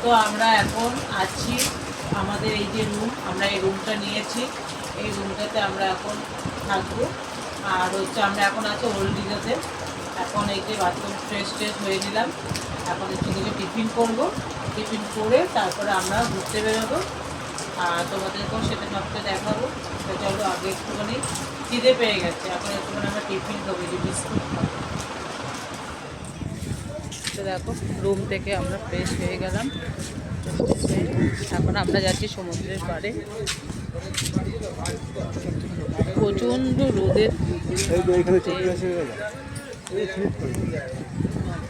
তো আমরা এখন আছি আমাদের এই যে রুম, আমরা এই রুমটা নিয়েছি, এই রুমটাতে আমরা এখন থাকবো। আর হচ্ছে আমরা এখন আছি ওল্ড দীঘাতে। এখন এই যে বাথরুম ফ্রেশ হয়ে নিলাম, এখন একটু দিকে টিফিন করব, টিফিন করে তারপরে আমরা ঘুরতে বেরোবো। আর তোমাদেরকেও সেটা সবটা দেখাবো। তো চলো, আগে একটুখানি খিদে পেয়ে গেছে, এখন একটুখানি আমরা টিফিন খাবো, যে বিস্কুট খাবো। তো দেখো, রুম থেকে আমরা ফ্রেশ হয়ে গেলাম, এখন আমরা যাচ্ছি সমুদ্রের পাড়ে। প্রচণ্ড রোদের,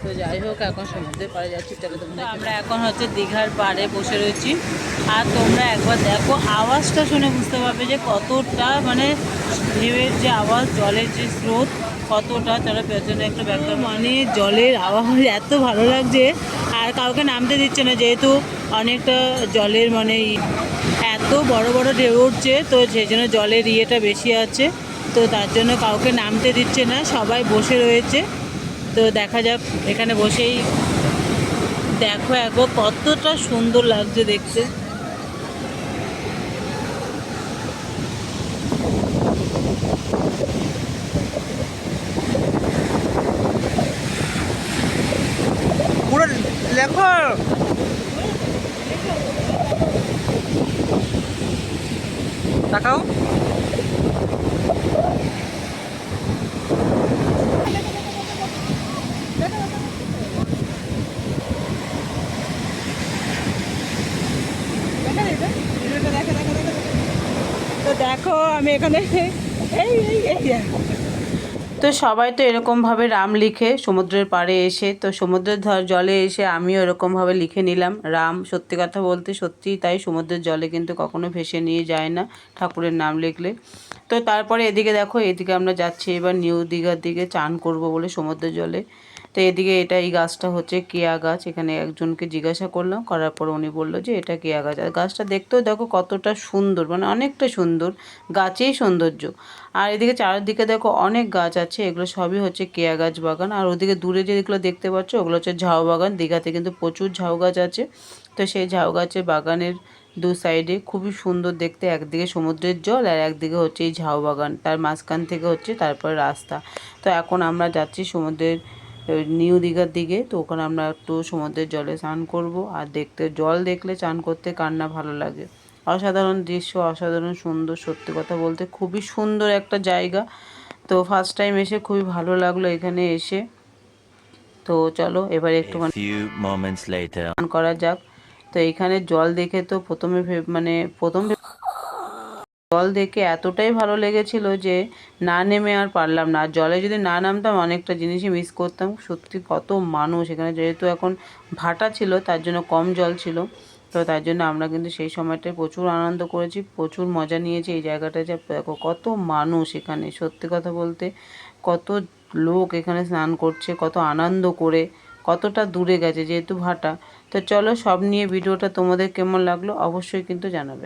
তো যাই হোক এখন সমুদ্রের পাড়ে যাচ্ছি। চলো তোমরা, আমরা এখন হচ্ছে দীঘার পাড়ে বসে রয়েছি। আর তোমরা একবার দেখো, আওয়াজটা শুনে বুঝতে পারবে যে কতটা মানে ঢেউয়ের যে আওয়াজ, জলের যে স্রোত কতটা। চলো পেছনে একটা ব্যাপার, মানে জলের আওয়াজ এত ভালো লাগছে। আর কাউকে নামতে দিচ্ছে না, যেহেতু অনেকটা জলের মানে এত বড় বড় ঢেউ উঠছে, তো সেই জন্য জলের ইয়েটা বেশি আছে, তো তার জন্য কাউকে নামতে দিচ্ছে না, সবাই বসে রয়েছে। তো দেখা যাক, এখানে বসেই দেখো একবার কতটা সুন্দর লাগছে দেখতে। পুরো লেখো, তাকাও। তো দেখো আমি এখানে তো সবাই তো এরকমভাবে রাম লিখে সমুদ্রের পাড়ে এসে, তো সমুদ্রের জলে এসে আমিও এরকমভাবে লিখে নিলাম রাম। সত্যি কথা বলতে সত্যিই তাই, সমুদ্রের জলে কিন্তু কখনো ভেসে নিয়ে যায় না ঠাকুরের নাম লিখলে। তো তারপরে এদিকে দেখো, এদিকে আমরা যাচ্ছি এবার নিউ দীঘার দিকে চান করব বলে সমুদ্রের জলে। তো এদিকে এটা, এই গাছটা হচ্ছে কেয়া গাছ। এখানে একজনকে জিজ্ঞাসা করলাম, করার পর উনি বললো যে এটা কেয়া গাছ। আর গাছটা দেখতেও দেখো কতটা সুন্দর, মানে অনেকটা সুন্দর, গাছেই সৌন্দর্য। আর এদিকে চারিদিকে দেখো অনেক গাছ আছে, এগুলো সবই হচ্ছে কেয়া গাছ বাগান। আর ওদিকে দূরে যেগুলো দেখতে পাচ্ছ ওগুলো হচ্ছে ঝাউ বাগান। দীঘাতে কিন্তু প্রচুর ঝাউ গাছ আছে। তো সেই ঝাউ গাছের বাগানের দু সাইডে খুবই সুন্দর দেখতে, একদিকে সমুদ্রের জল আর একদিকে হচ্ছে এই ঝাউ বাগান, তার মাঝখান থেকে হচ্ছে তারপর রাস্তা। তো এখন আমরা যাচ্ছি সমুদ্রের নিউ দীঘার দিকে। তো ওখানে আমরা একটু সমুদ্রের জলে স্নান করব। আর দেখতে, জল দেখলে চান করতে কার না ভালো লাগে। অসাধারণ দৃশ্য, অসাধারণ সুন্দর, সত্যি কথা বলতে খুবই সুন্দর একটা জায়গা। তো ফার্স্ট টাইম এসে খুবই ভালো লাগলো এখানে এসে। তো চলো এবার একটু স্নান করা যাক। তো এখানে জল দেখে তো প্রথমে জল দেখে এতটাই ভালো লেগেছিল যে না নেমে আর পারলাম না। জলে যদি না নামতাম অনেকটা জিনিসই মিস করতাম। সত্যি কত মানুষ এখানে, যেহেতু এখন ভাটা ছিল তার জন্য কম জল ছিল। তো তার জন্য আমরা কিন্তু সেই সময়টায় প্রচুর আনন্দ করেছি, প্রচুর মজা নিয়েছি এই জায়গাটায়। যে দেখো কত মানুষ এখানে, সত্যি কথা বলতে কত লোক এখানে স্নান করছে, কত আনন্দ করে, কতটা দূরে গেছে যেহেতু ভাটা। তো চলো, সব নিয়ে ভিডিওটা তোমাদের কেমন লাগলো অবশ্যই কিন্তু জানাবে।